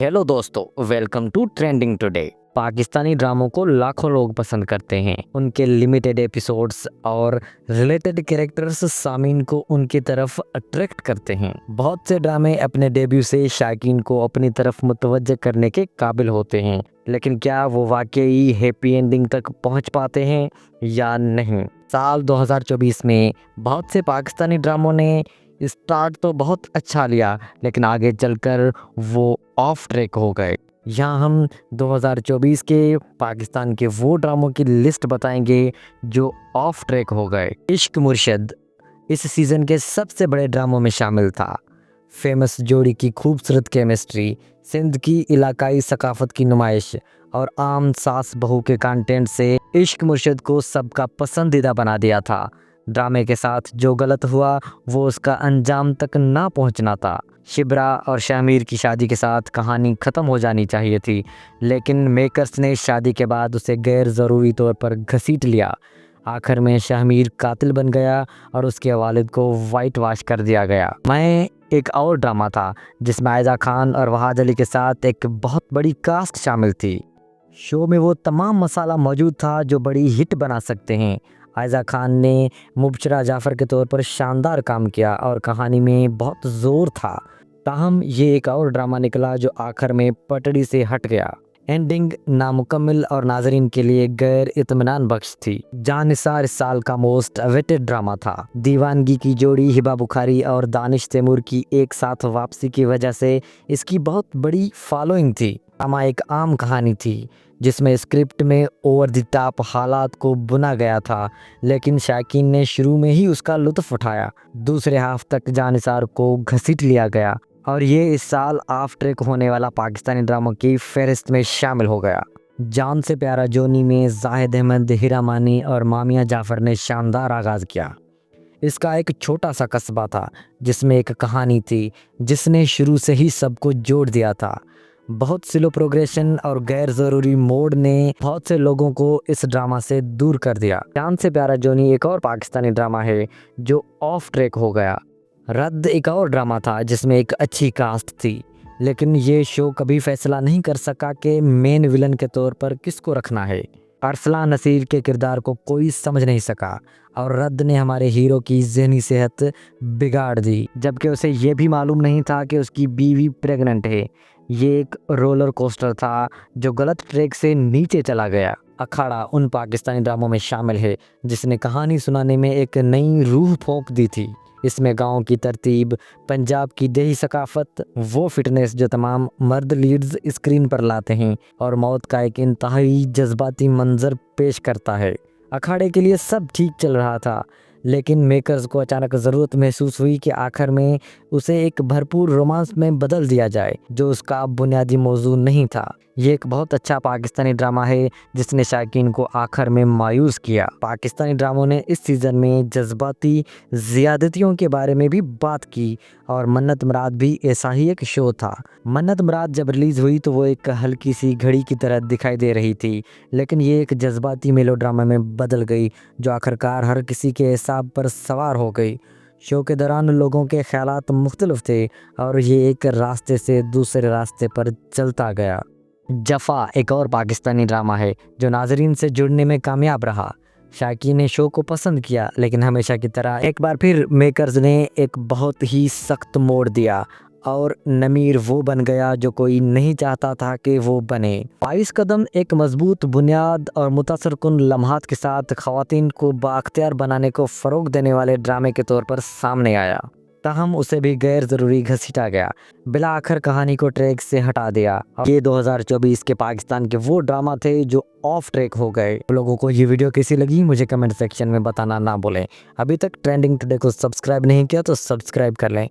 Hello दोस्तों, welcome to trending today. Pakistani ड्रामों को लाखों लोग पसंद करते हैं। उनके लिमिटेड एपिसोड्स और रिलेटेड कैरेक्टर्स सामीन को उनकी तरफ अट्रैक्ट करते हैं। बहुत से ड्रामे अपने डेब्यू से शायकीन को अपनी तरफ मुतवज्जह करने के काबिल होते हैं, लेकिन क्या वो वाकई हैप्पी एंडिंग तक पहुंच पाते हैं या नहीं। साल 2024 में बहुत से पाकिस्तानी ड्रामों ने स्टार्ट तो बहुत अच्छा लिया, लेकिन आगे चलकर वो ऑफ ट्रैक हो गए। यहाँ हम 2024 के पाकिस्तान के वो ड्रामों की लिस्ट बताएंगे जो ऑफ ट्रैक हो गए। इश्क मुर्शद इस सीज़न के सबसे बड़े ड्रामों में शामिल था। फेमस जोड़ी की खूबसूरत केमिस्ट्री, सिंध की इलाकाई सकाफत की नुमाइश और आम सास बहू के कंटेंट से इश्क मुर्शद को सबका पसंदीदा बना दिया था। ड्रामे के साथ जो गलत हुआ वो उसका अंजाम तक ना पहुंचना था। शिब्रा और शामिर की शादी के साथ कहानी ख़त्म हो जानी चाहिए थी, लेकिन मेकर्स ने शादी के बाद उसे गैर ज़रूरी तौर पर घसीट लिया। आखिर में शामिर कातिल बन गया और उसके वालिद को वाइट वॉश कर दिया गया। मैं एक और ड्रामा था जिसमें आयजा खान और वहाद अली के साथ एक बहुत बड़ी कास्ट शामिल थी। शो में वो तमाम मसाला मौजूद था जो बड़ी हिट बना सकते हैं। आयजा खान ने मुबशरा जाफ़र के तौर पर शानदार काम किया और कहानी में बहुत ज़ोर था। ताहम ये एक और ड्रामा निकला जो आखिर में पटड़ी से हट गया। एंडिंग नामुकम्मल और नाजरीन के लिए गैर इत्मीनान बख्श थी। जान निसार इस साल का मोस्ट अवेटेड ड्रामा था। दीवानगी की जोड़ी हिबा बुखारी और दानिश तैमूर की एक साथ वापसी की वजह से इसकी बहुत बड़ी फॉलोइंग थी। ड्रामा एक आम कहानी थी जिसमें स्क्रिप्ट में ओवर द टॉप हालात को बुना गया था, लेकिन शायकीन ने शुरू में ही उसका लुत्फ़ उठाया। दूसरे हाफ तक जानिसार को घसीट लिया गया और ये इस साल ऑफ ट्रैक होने वाला पाकिस्तानी ड्रामा की फहरिस्त में शामिल हो गया। जान से प्यारा जोनी में जाहिद अहमद, हीरा मानी और मामिया जाफ़र ने शानदार आगाज़ किया। इसका एक छोटा सा कस्बा था जिसमें एक कहानी थी जिसने शुरू से ही सबको जोड़ दिया था। बहुत स्लो प्रोग्रेशन और गैर ज़रूरी मोड ने बहुत से लोगों को इस ड्रामा से दूर कर दिया। जान से प्यारा जोनी एक और पाकिस्तानी ड्रामा है जो ऑफ ट्रैक हो गया। रद्द एक और ड्रामा था जिसमें एक अच्छी कास्ट थी, लेकिन ये शो कभी फैसला नहीं कर सका कि मेन विलन के तौर पर किसको रखना है। अरसलान नसीर के किरदार को कोई समझ नहीं सका और रद्द ने हमारे हीरो की ज़हनी सेहत बिगाड़ दी, जबकि उसे ये भी मालूम नहीं था कि उसकी बीवी प्रेग्नेंट है। ये एक रोलर कोस्टर था जो गलत ट्रैक से नीचे चला गया। अखाड़ा उन पाकिस्तानी ड्रामों में शामिल है जिसने कहानी सुनाने में एक नई रूह फूंक दी थी। इसमें गांव की तरतीब, पंजाब की देही सकाफत, वो फिटनेस जो तमाम मर्द लीड्स स्क्रीन पर लाते हैं और मौत का एक इंतहाई जज्बाती मंजर पेश करता है। अखाड़े के लिए सब ठीक चल रहा था, लेकिन मेकर्स को अचानक ज़रूरत महसूस हुई कि आखिर में उसे एक भरपूर रोमांस में बदल दिया जाए जो उसका बुनियादी मौजू नहीं था। ये एक बहुत अच्छा पाकिस्तानी ड्रामा है जिसने शायकीन को आखिर में मायूस किया। पाकिस्तानी ड्रामों ने इस सीज़न में जज्बाती ज़्यादतियों के बारे में भी बात की और मन्नत मुराद भी ऐसा ही एक शो था। मन्नत मुराद जब रिलीज़ हुई तो वो एक हल्की सी घड़ी की तरह दिखाई दे रही थी, लेकिन ये एक जज्बाती मेलोड्रामा में बदल गई जो आखिरकार हर किसी के हिसाब पर सवार हो गई। शो के दौरान लोगों के ख्यालात मुख्तलिफ थे और ये एक रास्ते से दूसरे रास्ते पर चलता गया। जफ़ा एक और पाकिस्तानी ड्रामा है जो नाजरीन से जुड़ने में कामयाब रहा। शायकीन ने शो को पसंद किया, लेकिन हमेशा की तरह एक बार फिर मेकर्स ने एक बहुत ही सख्त मोड़ दिया और नमीर वो बन गया जो कोई नहीं चाहता था कि वो बने। 22 कदम एक मजबूत बुनियाद और मुतासरकुन लम्हात के साथ ख़वातीन को बाख्तियार बनाने को फ़रोग देने वाले ड्रामे के तौर पर सामने आया। ताहम उसे भी गैर ज़रूरी घसीटा गया, बिला आखिर कहानी को ट्रैक से हटा दिया। ये 2024 के पाकिस्तान के वो ड्रामा थे जो ऑफ ट्रैक हो गए। लोगों को ये वीडियो कैसी लगी मुझे कमेंट सेक्शन में बताना ना भूलें। अभी तक ट्रेंडिंग टुडे को सब्सक्राइब नहीं किया तो सब्सक्राइब कर लें।